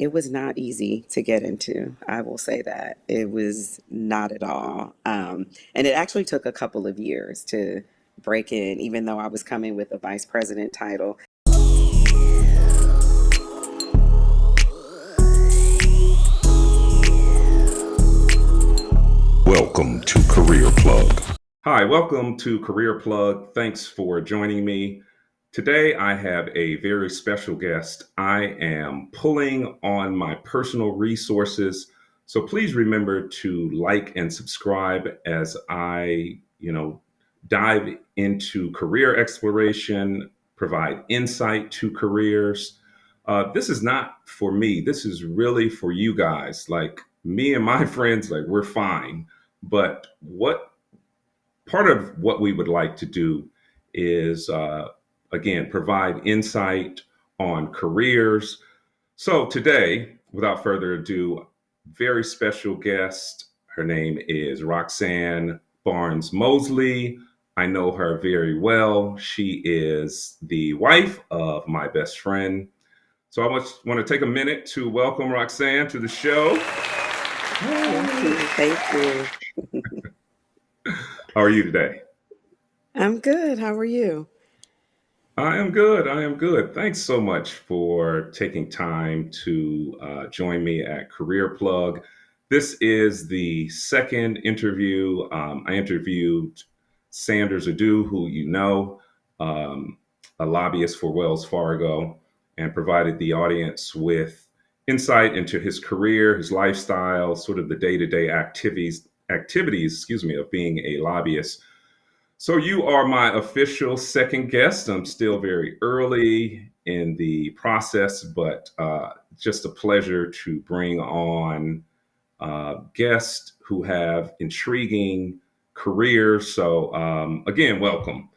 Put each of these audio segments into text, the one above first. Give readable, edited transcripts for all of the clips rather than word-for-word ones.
it was not easy to get into. I will say that. It was not at all. And it actually took a couple of years to break in, even though I was coming with a vice president title. Welcome to Career Plug. Hi, welcome to Career Plug. Thanks for joining me. Today, I have a very special guest. I am pulling on my personal resources. So please remember to like and subscribe as I dive into career exploration, provide insight to careers. This is not for me. This is really for you guys. Like me and my friends, like we're fine. But what part of what we would like to do is, again, provide insight on careers. So today, without further ado, very special guest. Her name is Roxanne Barnes Mosley. I know her very well. She is the wife of my best friend. So I just want to take a minute to welcome Roxanne to the show. Thank you. How are you today? I'm good. How are you? I am good. I am good. Thanks so much for taking time to join me at Career Plug. This is the second interview. I interviewed Sanders Adu, who you know, um, a lobbyist for Wells Fargo, and provided the audience with insight into his career, his lifestyle, sort of the day-to-day activities, excuse me, of being a lobbyist. So you are my official second guest. I'm still very early in the process, but just a pleasure to bring on guests who have intriguing careers. So again, welcome.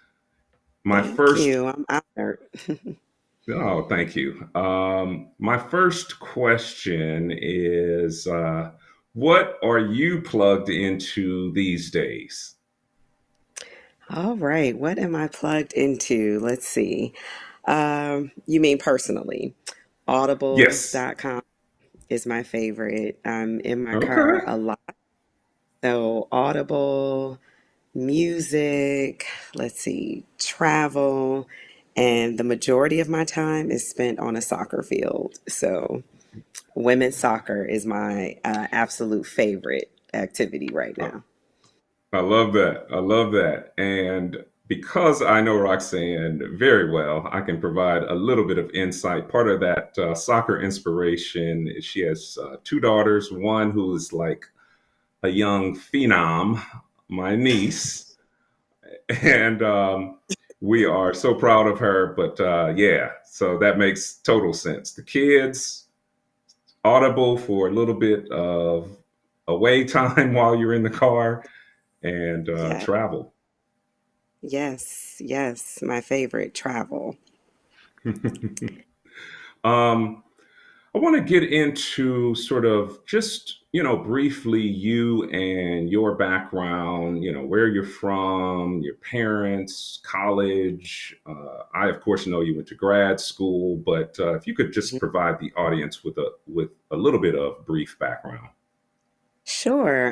My Thank first, you. I'm honored. oh, thank you. My first question is, what are you plugged into these days? All right. What am I plugged into? Let's see. You mean personally? Yes. Audible.com is my favorite. I'm in my car Okay. a lot. So, Audible, music, let's see, travel, and the majority of my time is spent on a soccer field. So, women's soccer is my absolute favorite activity right now. I love that. I love that. And because I know Roxanne very well, I can provide a little bit of insight. Part of that soccer inspiration is she has two daughters, one who is like a young phenom, my niece. And we are so proud of her. But yeah, so that makes total sense. The kids, audible for a little bit of away time while you're in the car and Yeah. travel. Yes, yes, my favorite travel. um, I want to get into sort of just, briefly you and your background, where you're from, your parents, college. I, of course, know you went to grad school, but if you could just provide the audience with a little bit of brief background. Sure.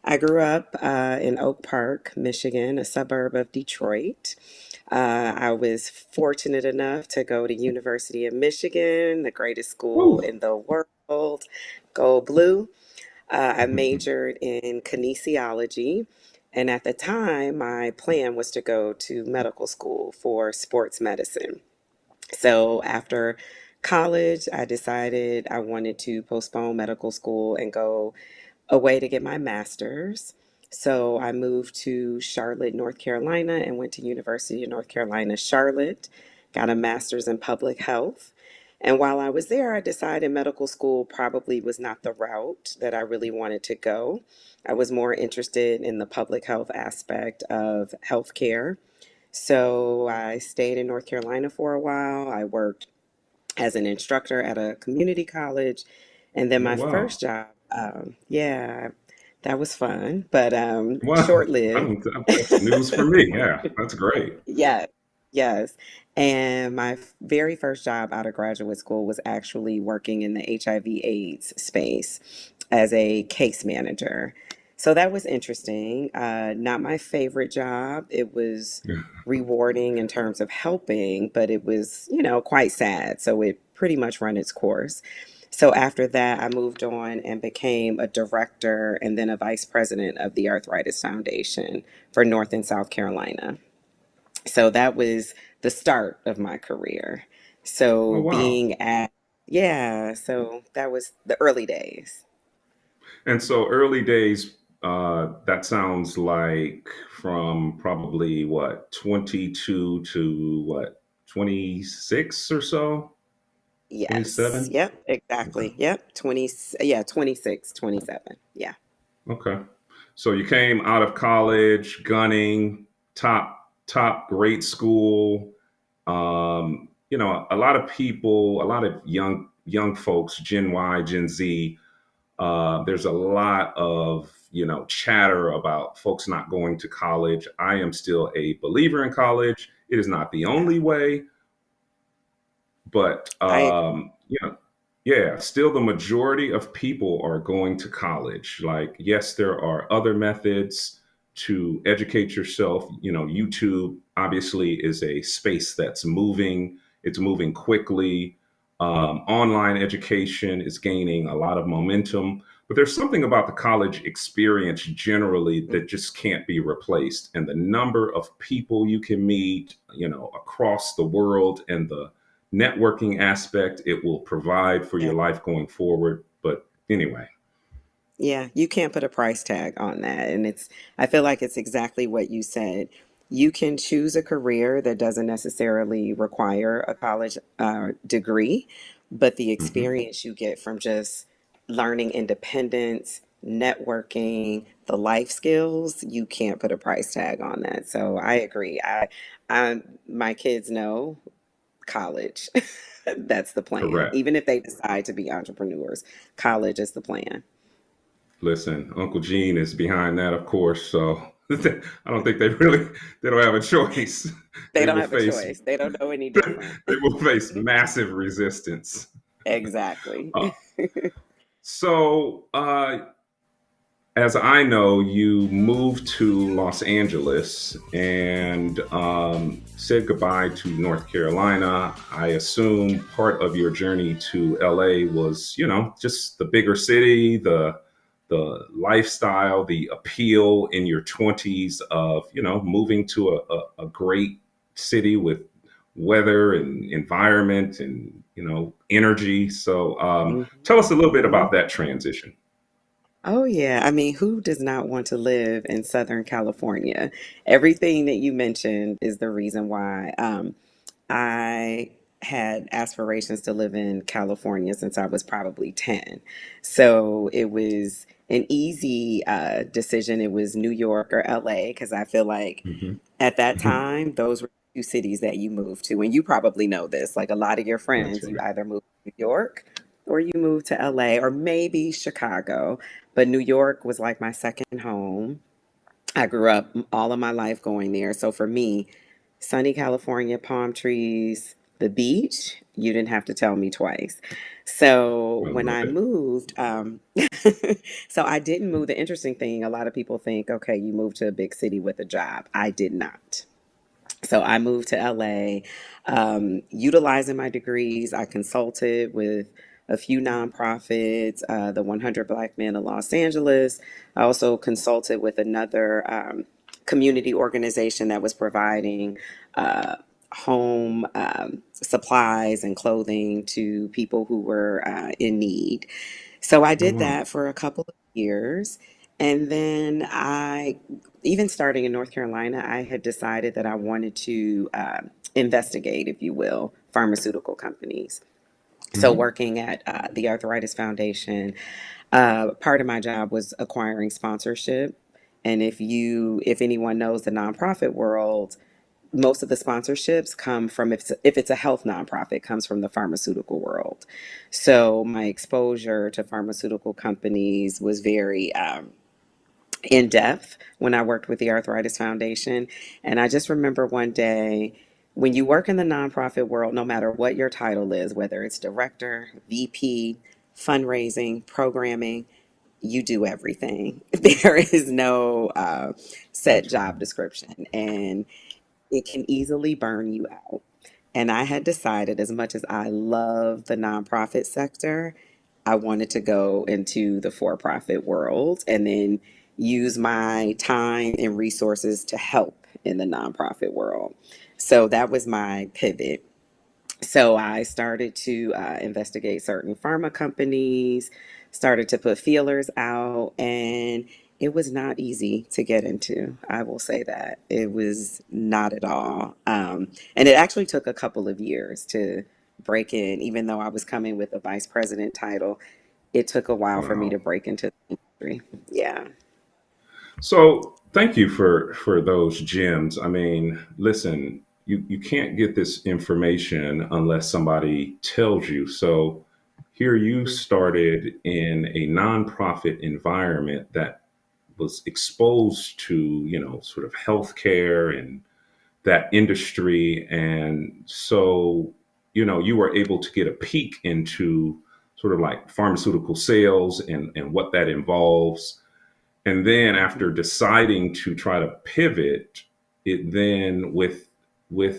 I grew up in Oak Park, Michigan, a suburb of Detroit. I was fortunate enough to go to University of Michigan, the greatest school Woo. in the world. Go Blue. I majored in kinesiology, and at the time, my plan was to go to medical school for sports medicine. So after college, I decided I wanted to postpone medical school and go away to get my master's. So I moved to Charlotte, North Carolina, and went to University of North Carolina, Charlotte, got a master's in public health. And while I was there, I decided medical school probably was not the route that I really wanted to go. I was more interested in the public health aspect of healthcare. So I stayed in North Carolina for a while. I worked as an instructor at a community college. And then Oh, my wow. first job, yeah, that was fun, but Wow. short lived. That's news for me. Yeah, that's great. Yeah. Yes. And my very first job out of graduate school was actually working in the HIV/AIDS space as a case manager. So that was interesting. Not my favorite job. It was rewarding in terms of helping, but it was, quite sad. So it pretty much run its course. So after that, I moved on and became a director and then a vice president of the Arthritis Foundation for North and South Carolina. So that was the start of my career. Oh So wow. yeah, so that was the early days. And so early days, that sounds like from probably what, 22 to what, 26 or so? Yes. 27? Yep, Okay. exactly. Yep. 20, yeah, 26, 27. Yeah. Okay. So you came out of college, gunning, top great school. A lot of people, a lot of young folks, Gen Y, Gen Z, there's a lot of chatter about folks not going to college. I am still a believer in college. It is not the Yeah. only way, but I agree. yeah, still the majority of people are going to college. Like, yes, there are other methods to educate yourself. YouTube obviously is a space that's moving. It's moving quickly. Online education is gaining a lot of momentum, but there's something about the college experience generally that just can't be replaced. And the number of people you can meet, across the world, and the networking aspect it will provide for Yeah. your life going forward. But anyway, Yeah, you can't put a price tag on that. And I feel like it's exactly what you said. You can choose a career that doesn't necessarily require a college degree, but the mhm, experience you get from just learning independence, networking, the life skills, you can't put a price tag on that. So I agree. My kids know college. That's the plan. correct. Even if they decide to be entrepreneurs, college is the plan. Listen, Uncle Gene is behind that, of course. So I don't think they don't have a choice. They They don't will have a face choice. They don't know any different. they will face massive resistance. Exactly. Uh, so, as I know, you moved to Los Angeles and said goodbye to North Carolina. I assume part of your journey to LA was, just the bigger city, the lifestyle, the appeal in your 20s of, moving to a great city with weather and environment and, energy. So tell us a little bit Mhm. about that transition. Oh, yeah. I mean, who does not want to live in Southern California? Everything that you mentioned is the reason why. I had aspirations to live in California since I was probably 10. So it was an easy decision. It was New York or LA because I feel like at that Mhm. time, those were two cities that you moved to. And you probably know this. Like a lot of your That's friends, you right. either moved to New York or you moved to LA or maybe Chicago. But New York was like my second home. I grew up all of my life going there. So for me, sunny California, palm trees, the beach, you didn't have to tell me twice. So I when love I it. moved, so I didn't move. The interesting thing, a lot of people think, okay, you moved to a big city with a job. I did not. So I moved to LA, utilizing my degrees. I consulted with a few nonprofits, the 100 Black Men of Los Angeles. I also consulted with another community organization that was providing uh, home supplies and clothing to people who were in need. So I Oh did wow. that for a couple of years. And then even starting in North Carolina, I had decided that I wanted to investigate, if you will, pharmaceutical companies. So, Hmm. working at the Arthritis Foundation, part of my job was acquiring sponsorship. And if anyone knows the nonprofit world, most of the sponsorships come from if it's a health nonprofit comes from the pharmaceutical world. So my exposure to pharmaceutical companies was very in depth when I worked with the Arthritis Foundation. And I just remember one day when you work in the nonprofit world, no matter what your title is, whether it's director, VP, fundraising, programming, you do everything. There is no set Gotcha. job description, and it can easily burn you out. And I had decided, as much as I love the nonprofit sector, I wanted to go into the for profit world and then use my time and resources to help in the nonprofit world. So that was my pivot. So I started to investigate certain pharma companies, started to put feelers out, and it was not easy to get into. I will say that. It was not at all. And it actually took a couple of years to break in, even though I was coming with a vice president title. It took a while for me Wow. to break into the industry. Yeah. So thank you for those gems. I mean, listen, you can't get this information unless somebody tells you. So here you started in a nonprofit environment that was exposed to, sort of healthcare and that industry. And so, you were able to get a peek into sort of like pharmaceutical sales and what that involves. And then after deciding to try to pivot, it then with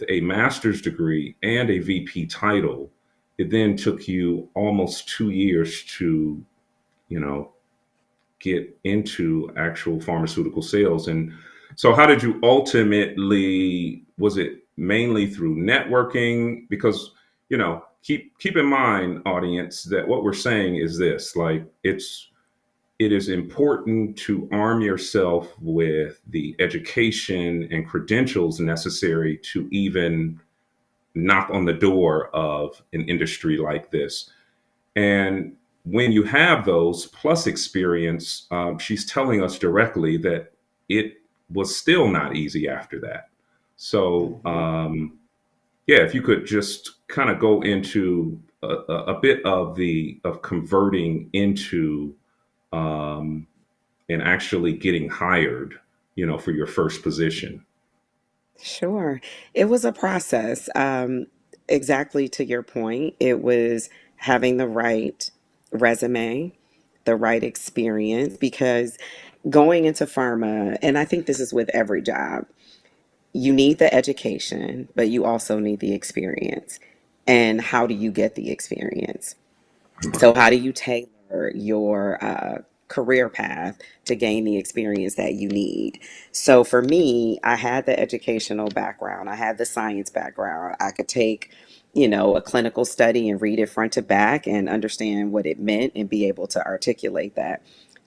a master's degree and a VP title, it then took you almost 2 years to, you know, get into actual pharmaceutical sales. And so how did you ultimately, was it mainly through networking? Because, keep in mind, audience, that what we're saying is this, like it is important to arm yourself with the education and credentials necessary to even knock on the door of an industry like this. And when you have those plus experience, she's telling us directly that it was still not easy after that. So, Hmm. yeah, if you could just kind of go into a bit of the of converting into um, and actually getting hired, for your first position. Sure. It was a process. Exactly to your point, it was having the right resume, the right experience, because going into pharma, and I think this is with every job, you need the education, but you also need the experience. And how do you get the experience? So, how do you tailor your career path to gain the experience that you need? So, for me, I had the educational background, I had the science background. I could take, a clinical study and read it front to back and understand what it meant and be able to articulate that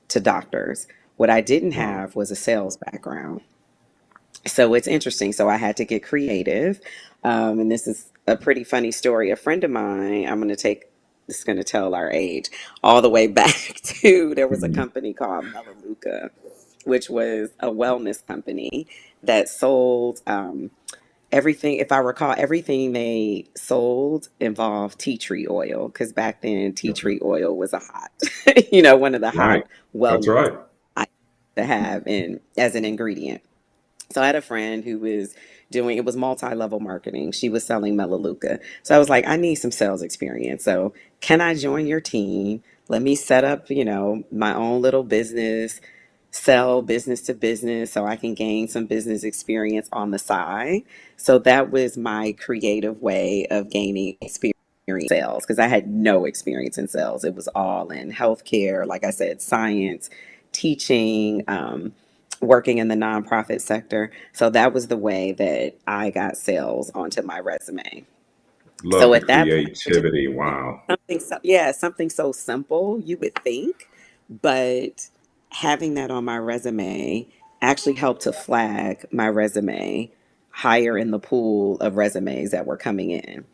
to doctors. What I didn't Wow. have was a sales background. So it's interesting. So I had to get creative. And this is a pretty funny story. A friend of mine, this is going to tell our age, all the way back to there was a Mhm. company called Melaleuca, which was a wellness company that sold everything. If I recall, everything they sold involved tea tree oil because back then tea Okay. tree oil was a hot, one of the hot Right. That's wellness right. items to have in as an ingredient. So I had a friend who was doing it was multi-level marketing. She was selling Melaleuca. So I was like, I need some sales experience. So can I join your team? Let me set up, my own little business, sell business to business so I can gain some business experience on the side. So that was my creative way of gaining experience in sales because I had no experience in sales. It was all in healthcare, like I said, science, teaching, working in the nonprofit sector. So that was the way that I got sales onto my resume. Love So the at that point, which is creativity. Wow. something so simple, you would think, but having that on my resume actually helped to flag my resume higher in the pool of resumes that were coming in.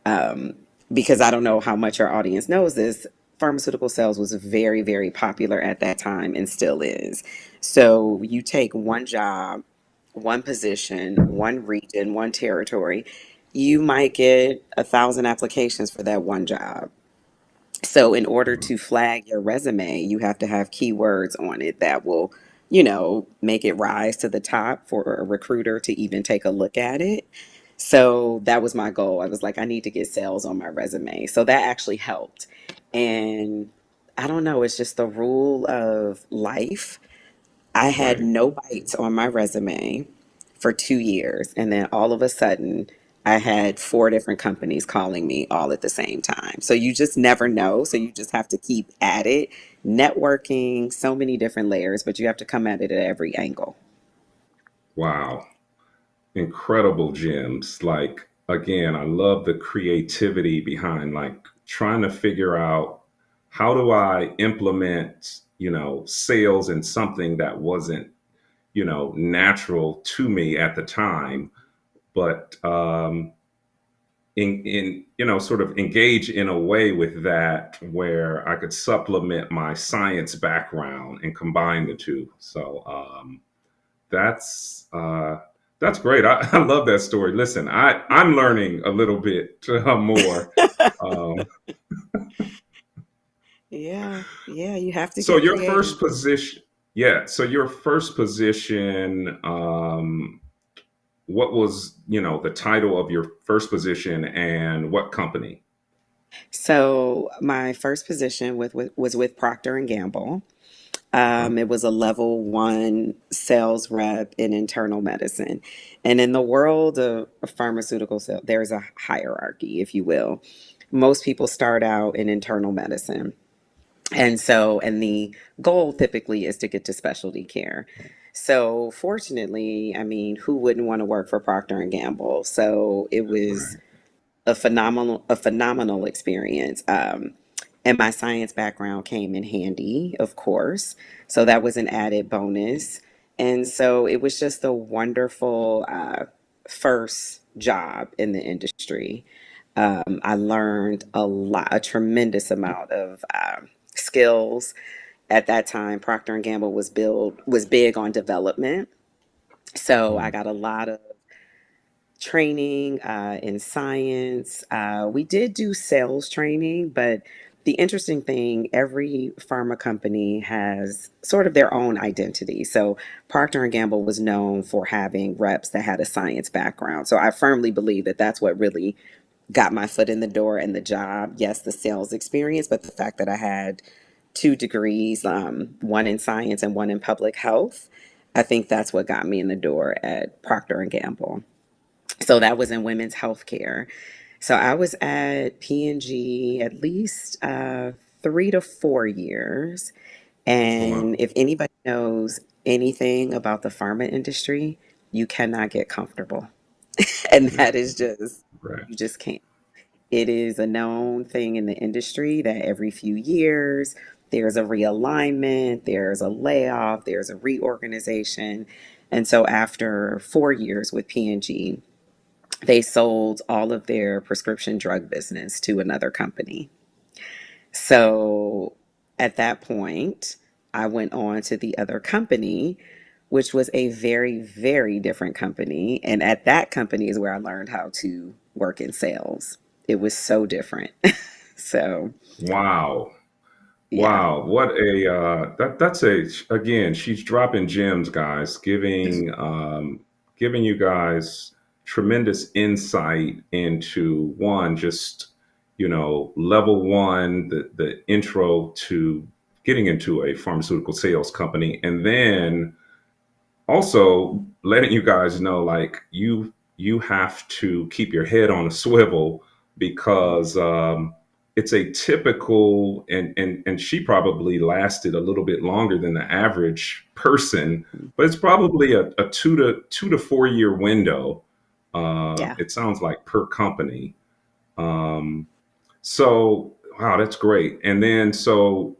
Um, because I don't know how much our audience knows this, pharmaceutical sales was very, very popular at that time and still is. So you take one job, one position, one region, one territory, you might get 1,000 applications for that one job. So in order to flag your resume, you have to have keywords on it that will, make it rise to the top for a recruiter to even take a look at it. So that was my goal. I was like, I need to get sales on my resume. So that actually helped. And I don't know, it's just the rule of life. I had Right. no bites on my resume for 2 years. And then all of a sudden, I had four different companies calling me all at the same time. So you just never know. So you just have to keep at it. Networking, so many different layers, but you have to come at it at every angle. Wow. Incredible gems. Like, again, I love the creativity behind like trying to figure out how do I implement, sales in something that wasn't, natural to me at the time, but in sort of engage in a way with that where I could supplement my science background and combine the two. So that's that's great. I love that story. Listen, I'm learning a little bit more. Um, Yeah, yeah, you have to so get your creative. first position, yeah. So your first position, what was the title of your first position and what company? So my first position was with Procter and Gamble. Uh-huh. It was a level one sales rep in internal medicine. And in the world of pharmaceutical sales, there's a hierarchy, if you will. Most people start out in internal medicine. And the goal typically is to get to specialty care. So fortunately, I mean, who wouldn't want to work for Procter and Gamble? So it was Right. a phenomenal experience. And my science background came in handy, of course. So that was an added bonus. And so it was just a wonderful first job in the industry. I learned a tremendous amount of skills. At that time, Procter and Gamble was big on development. So I Mm. got a lot of training in science. We did do sales training, but the interesting thing, every pharma company has sort of their own identity. So Procter and Gamble was known for having reps that had a science background. So I firmly believe that that's what really got my foot in the door and the job. Yes, the sales experience, but the fact that I had 2 degrees, one in science and one in public health, I think that's what got me in the door at Procter and Gamble. So that was in women's healthcare. So I was at P&G at least 3 to 4 years. Oh And wow. if anybody knows anything about the pharma industry, you cannot get comfortable. And Yeah. that is just, Right. you just can't. It is a known thing in the industry that every few years there's a realignment, there's a layoff, there's a reorganization. And so after 4 years with P&G, they sold all of their prescription drug business to another company. So at that point, I went on to the other company, which was a very, very different company. And at that company is where I learned how to work in sales. It was so different. So, Wow. yeah. Wow, what a that's a again, she's dropping gems, guys, giving you guys tremendous insight into one, just level one, the intro to getting into a pharmaceutical sales company, and then also letting you guys know like you have to keep your head on a swivel because it's a typical and she probably lasted a little bit longer than the average person, but it's probably a 2 to 4 year window. Yeah. It sounds like per company. um, so wow, that's great. And then so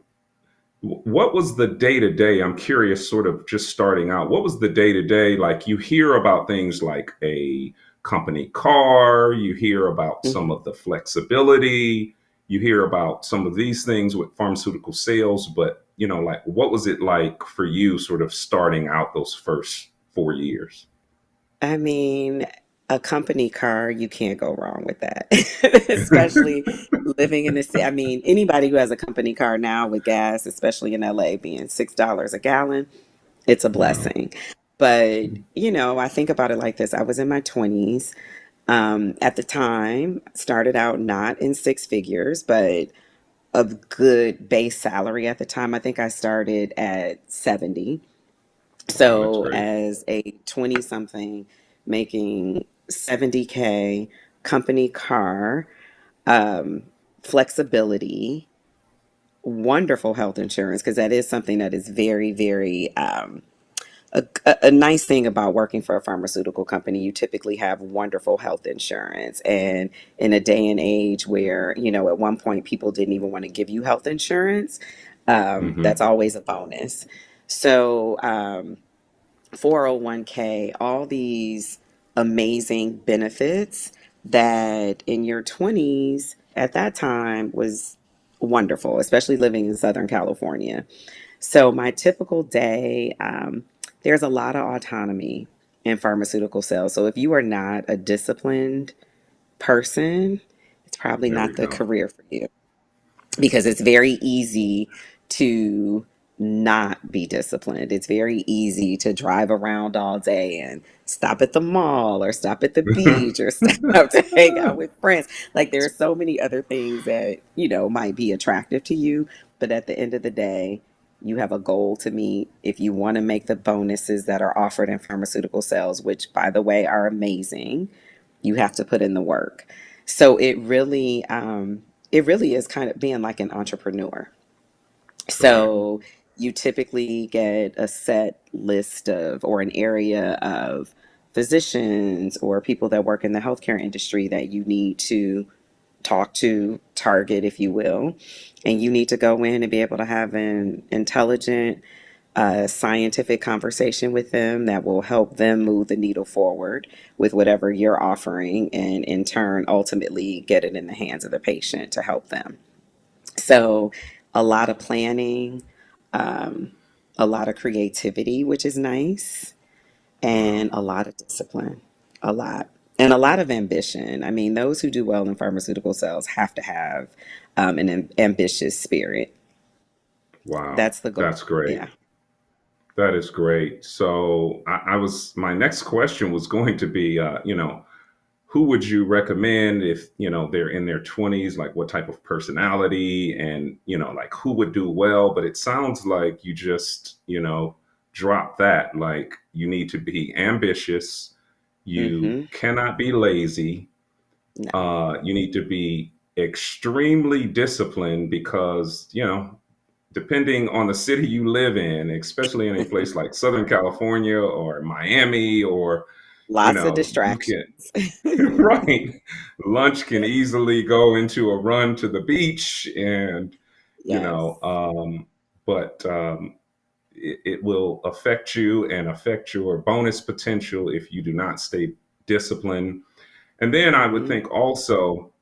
what was the day to day? I'm curious, sort of just starting out. What was the day to day like? You hear about things like a company car, you hear about some Mhm. of the flexibility, you hear about some of these things with pharmaceutical sales, but like what was it like for you sort of starting out those first 4 years? I mean, a company car, you can't go wrong with that. Especially living in the city. I mean, anybody who has a company car now with gas, especially in LA being $6 a gallon, it's a Wow. blessing. But, I think about it like this. I was in my 20s. At the time, started out not in six figures, but a good base salary at the time. I think I started at 70. Wow, that's So great. as a 20 something making 70K, company car, um, flexibility, wonderful health insurance, because that is something that is very, very a nice thing about working for a pharmaceutical company. You typically have wonderful health insurance. And in a day and age where, at one point people didn't even want to give you health insurance, that's Hmm. always a bonus. So, 401k, all these amazing benefits that in your 20s at that time was wonderful, especially living in Southern California. So, my typical day, there's a lot of autonomy in pharmaceutical sales. So, if you are not a disciplined person, it's probably There we not the go. career for you because it's very easy to not be disciplined. It's very easy to drive around all day and stop at the mall or stop at the beach or stop to hang out with friends. Like there are so many other things that, might be attractive to you, but at the end of the day, you have a goal to meet. If you want to make the bonuses that are offered in pharmaceutical sales, which by the way are amazing, you have to put in the work. So it really is kind of being like an entrepreneur. Correct. So you typically get a set list of or an area of physicians or people that work in the healthcare industry that you need to talk to, target, if you will. And you need to go in and be able to have an intelligent, scientific conversation with them that will help them move the needle forward with whatever you're offering, and in turn, ultimately get it in the hands of the patient to help them. So, a lot of planning, um, a lot of creativity, which is nice, Wow. and a lot of discipline, a lot. And a lot of ambition. I mean, those who do well in pharmaceutical sales have to have an ambitious spirit. Wow. That's the goal. That's great. Yeah. That is great. So my next question was going to be, who would you recommend if, they're in their 20s, like what type of personality and, like who would do well? But it sounds like you just, drop that. Like you need to be ambitious. You Mm-hmm. cannot be lazy. No. You need to be extremely disciplined because, depending on the city you live in, especially in a place like Southern California or Miami, or, Lots of you can, distractions. right, lunch can easily go into a run to the beach and, you Yes. know, um, but it will affect you and affect your bonus potential if you do not stay disciplined. And then I would Mm-hmm. think also,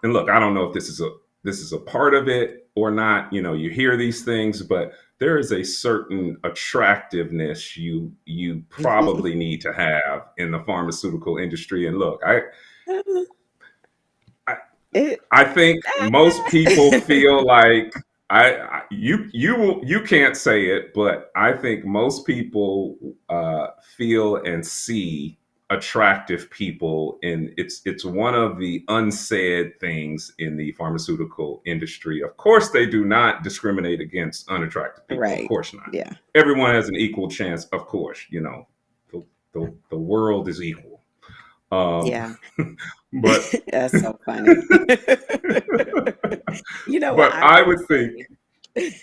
and look, I don't know if this is a part of it or not. You hear these things, but there is a certain attractiveness you probably need to have in the pharmaceutical industry. And look, I It. I think most people feel like you can't say it, but I think most people feel and see attractive people, and it's one of the unsaid things in the pharmaceutical industry. Of course, they do not discriminate against unattractive people. Of Right. course not. Yeah. Everyone has an equal chance. Of course, the world is equal. Um, Yeah. but That's so funny. You know what but I I will would think. say?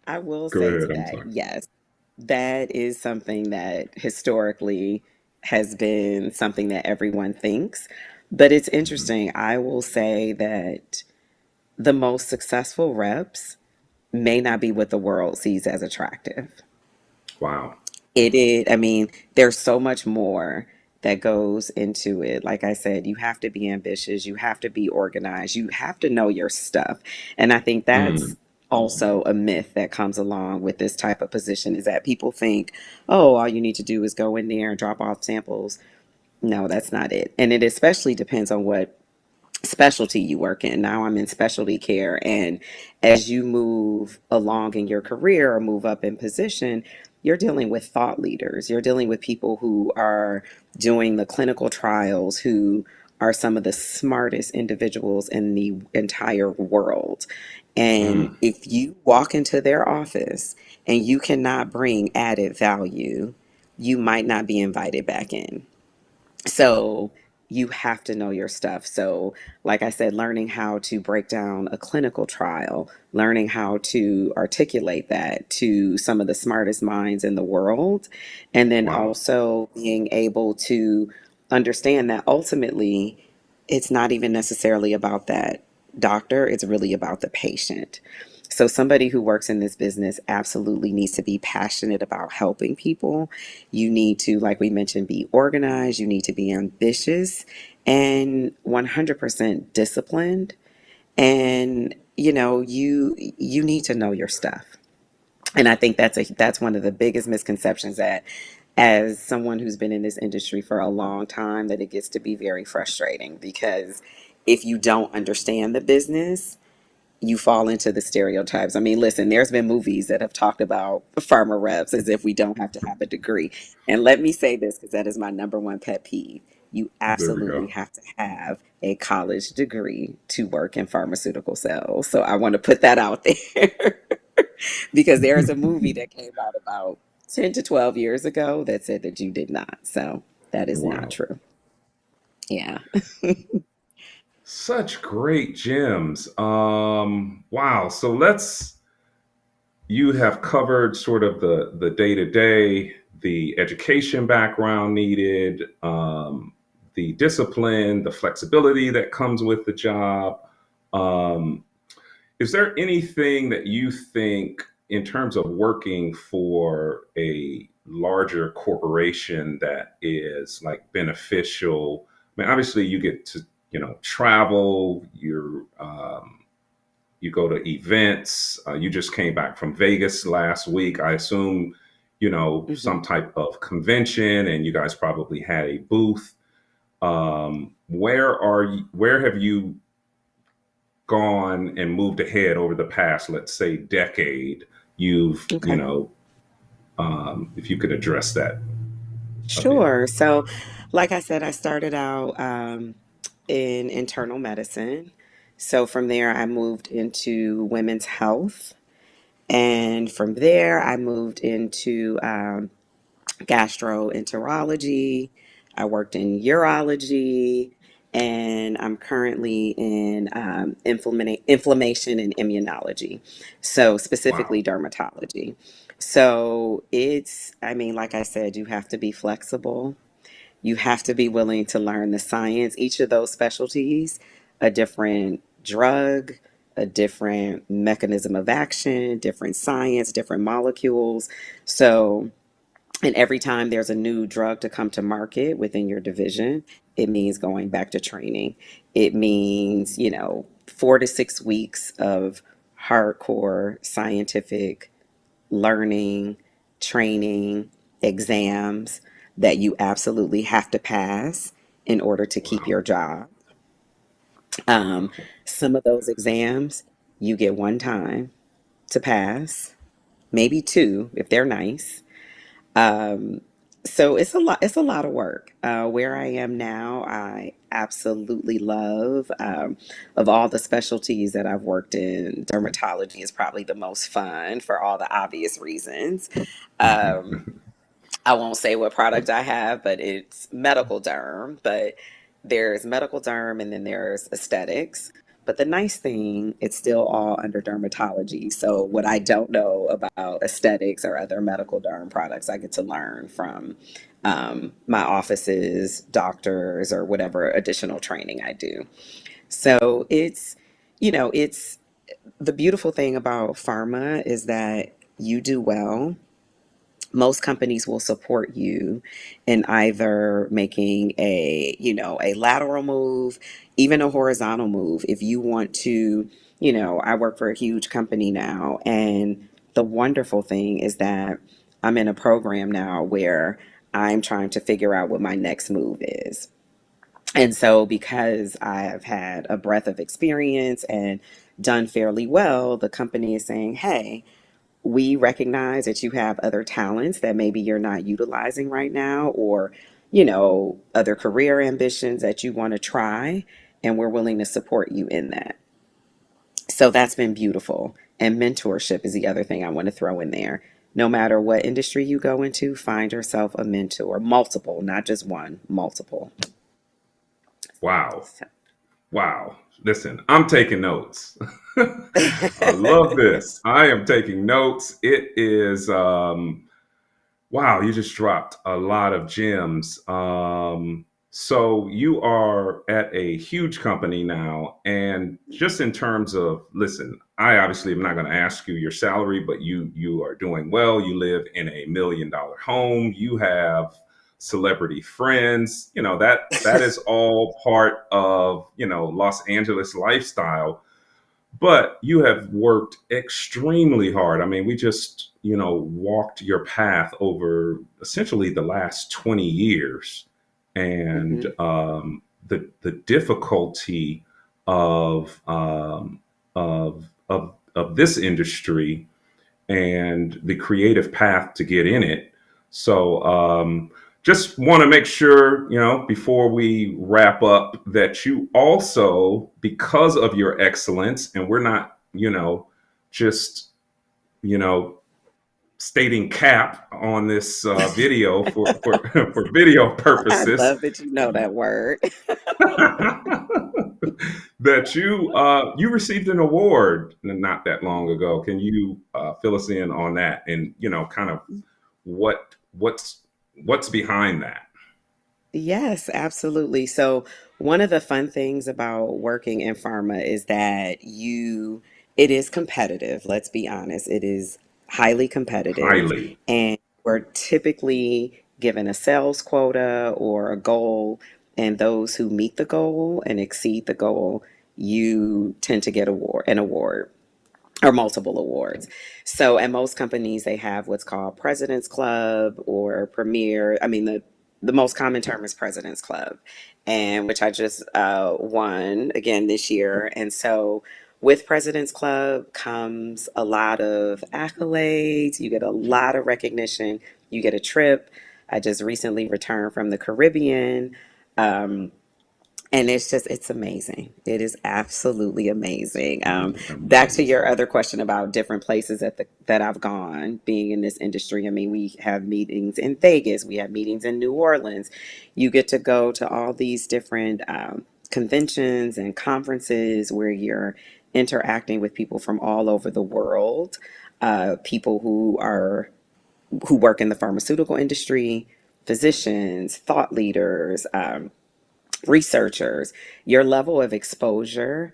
I will Go say ahead. to I'm that, sorry. yes, that is something that historically has been something that everyone thinks. But it's Mhm. interesting. I will say that the most successful reps may not be what the world sees as attractive. Wow. It is, I mean, there's so much more that goes into it. Like I said, you have to be ambitious, you have to be organized, you have to know your stuff. And I think Mm. that's also a myth that comes along with this type of position is that people think, oh, all you need to do is go in there and drop off samples. No, that's not it. And it especially depends on what specialty you work in. Now I'm in specialty care, and as you move along in your career or move up in position, you're dealing with thought leaders. You're dealing with people who are doing the clinical trials, who are some of the smartest individuals in the entire world. And Mm, if you walk into their office and you cannot bring added value, you might not be invited back in. So you have to know your stuff. So, like I said, learning how to break down a clinical trial, learning how to articulate that to some of the smartest minds in the world, and then wow. also being able to understand that ultimately it's not even necessarily about that doctor, it's really about the patient. So, somebody who works in this business absolutely needs to be passionate about helping people. You need to, like we mentioned, be organized. You need to be ambitious and 100% disciplined. And you need to know your stuff. And I think that's one of the biggest misconceptions, that as someone who's been in this industry for a long time, that it gets to be very frustrating, because if you don't understand the business, you fall into the stereotypes. I mean, listen, there's been movies that have talked about pharma reps as if we don't have to have a degree. And let me say this, because that is my number one pet peeve. You There we absolutely go. have to have a college degree to work in pharmaceutical sales. So I want to put that out there because there's a movie that came out about 10 to 12 years ago that said that you did not. So that is not Wow. true. Yeah. Such great gems. Wow. So you have covered sort of the day to day, the education background needed, the discipline, the flexibility that comes with the job. Um, is there anything that you think, in terms of working for a larger corporation, that is like beneficial? I mean, obviously, you get to travel. You go to events. You just came back from Vegas last week. I assume Mhm. some type of convention, and you guys probably had a booth. Where have you gone and moved ahead over the past, let's say, decade? You've, Okay. if you could address that a bit. Sure. So, like I said, I started out in internal medicine. So, from there, I moved into women's health. And from there, I moved into gastroenterology. I worked in urology. And I'm currently in inflammation and immunology. So, Wow. specifically dermatology. So, I mean, like I said, you have to be flexible, you have to be willing to learn the science. Each of those specialties, a different drug, a different mechanism of action, different science, different molecules. So, and every time there's a new drug to come to market within your division, it means going back to training. It means, 4 to 6 weeks of hardcore scientific learning, training, exams that you absolutely have to pass in order to keep Wow. your job. Um, Okay. some of those exams you get one time to pass, maybe two if they're nice. Um, so it's a lot. It's a lot of work. Where I am now, I absolutely love. Of all the specialties that I've worked in, dermatology is probably the most fun for all the obvious reasons. Um, I won't say what product I have, but it's medical derm. But there's medical derm and then there's aesthetics. But the nice thing, it's still all under dermatology. So what I don't know about aesthetics or other medical derm products, I get to learn from my offices, doctors, or whatever additional training I do. So it's the beautiful thing about pharma is that you do well, most companies will support you in either making a lateral move, even a horizontal move. If you want to, I work for a huge company now, and the wonderful thing is that I'm in a program now where I'm trying to figure out what my next move is. And so, because I have had a breadth of experience and done fairly well, the company is saying, hey, we recognize that you have other talents that maybe you're not utilizing right now, or, other career ambitions that you want to try, and we're willing to support you in that. So that's been beautiful. And mentorship is the other thing I want to throw in there. No matter what industry you go into, find yourself a mentor, multiple, not just one, multiple. Wow. So. Wow. Listen, I'm taking notes. I love this. I am taking notes. It is wow, you just dropped a lot of gems. So you are at a huge company now, and just in terms of, listen, I obviously am not going to ask you your salary, but you are doing well. You live in $1 million home. You have celebrity friends. That is all part of Los Angeles lifestyle, but you have worked extremely hard. I mean, we just, walked your path over essentially the last 20 years. And Hmm. the difficulty of, of this industry and the creative path to get in it. So, just want to make sure, before we wrap up, that you also, because of your excellence, and we're not, just, you know, stating cap on this video for for video I purposes, love that you know that word. that you received an award not that long ago. Can you fill us in on that, and kind of what's behind that? Yes, absolutely. So, one of the fun things about working in pharma is that it is competitive. Let's be honest, it is highly competitive. Highly. And we're typically given a sales quota or a goal. And those who meet the goal and exceed the goal, you tend to get an award or multiple awards. So at most companies, they have what's called President's Club or Premier. I mean, the most common term is President's Club, and which I just won again this year. And so with President's Club comes a lot of accolades. You get a lot of recognition. You get a trip. I just recently returned from the Caribbean. Um, and it's amazing. It is absolutely amazing. Back to your Amazing. other question about different places that I've gone being in this industry. I mean, we have meetings in Vegas, we have meetings in New Orleans. You get to go to all these different conventions and conferences where you're interacting with people from all over the world, people who work in the pharmaceutical industry, physicians, thought leaders. Researchers, your level of exposure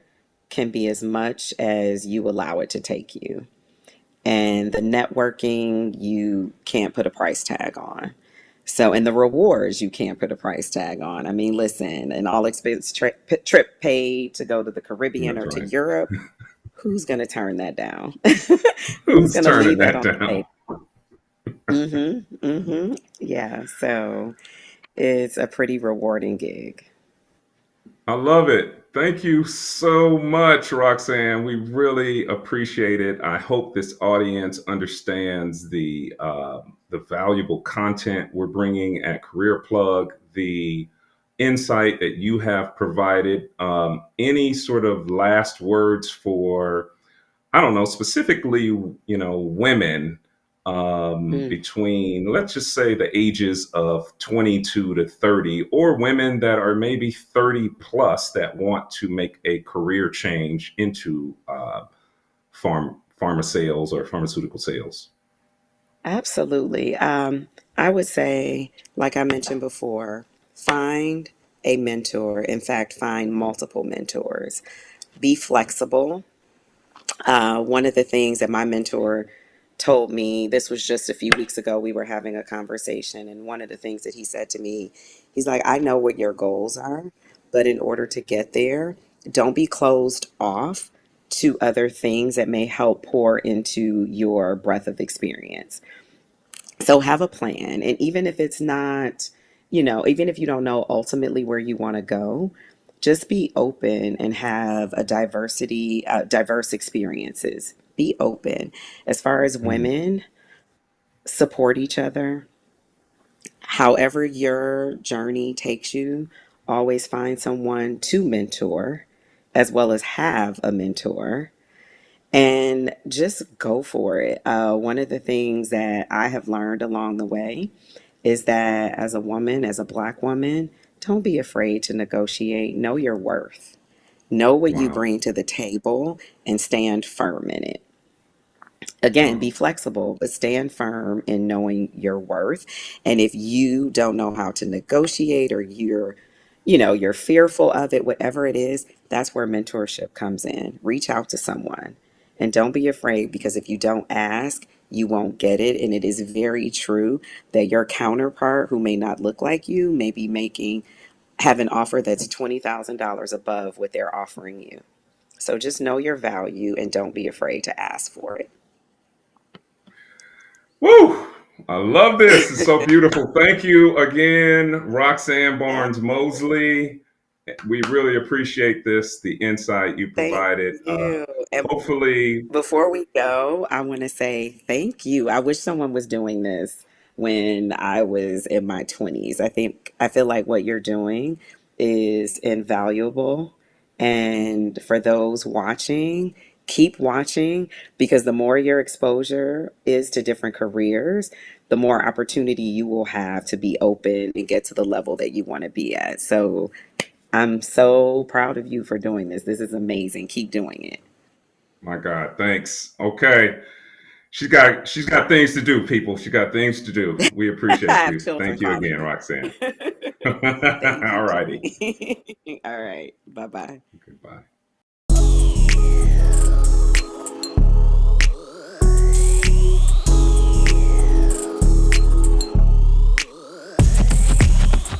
can be as much as you allow it to take you. And the networking, you can't put a price tag on. So, and the rewards, you can't put a price tag on. I mean, listen, an all expense trip paid to go to the Caribbean That's or to right. Europe, who's going to turn that down? Who's Who's going to turning leave that that on the down? table? Mm-hmm. Mm-hmm. Yeah. So it's a pretty rewarding gig. I love it. Thank you so much, Roxanne. We really appreciate it. I hope this audience understands the valuable content we're bringing at Career Plug, the insight that you have provided. Any sort of last words for, I don't know, specifically, women Mm. between, let's just say, the ages of 22 to 30, or women that are maybe 30 plus that want to make a career change into pharma sales or pharmaceutical sales. Absolutely. I would say, like I mentioned before, find a mentor. In fact, find multiple mentors. Be flexible. One of the things that my mentor told me, this was just a few weeks ago, we were having a conversation, and one of the things that he said to me, he's like, I know what your goals are, but in order to get there, don't be closed off to other things that may help pour into your breadth of experience. So have a plan. And even if it's not, even if you don't know ultimately where you want to go, just be open and have diverse experiences. be open. As far as Mm, women, support each other. However, your journey takes you, always find someone to mentor as well as have a mentor and just go for it. One of the things that I have learned along the way is that as a woman, as a Black woman, don't be afraid to negotiate. Know your worth. Know what you wow. bring to the table and stand firm in it. Again, be Wow. flexible, but stand firm in knowing your worth. And if you don't know how to negotiate or you're fearful of it, whatever it is, that's where mentorship comes in. Reach out to someone and don't be afraid because if you don't ask, you won't get it. And it is very true that your counterpart who may not look like you may be have an offer that's $20,000 above what they're offering you. So just know your value and don't be afraid to ask for Woo! I love this. It's so it. beautiful. Thank you again, Roxanne Barnes Mosley. We really appreciate this, the insight you Thank provided. you. And Hopefully, before we go, I want to say thank you. I wish someone was doing this when I was in my 20s. I feel like what you're doing is invaluable. And for those watching, keep watching because the more your exposure is to different careers, the more opportunity you will have to be open and get to the level that you want to be at. So I'm so proud of you for doing this. This is amazing. Keep doing it. my God, thanks. Okay. She's got things to do, people. She got things to do. We I appreciate have you. children Thank you again, calling me. Roxanne. Thank you, All righty. Jimmy. All right. Bye bye. Goodbye.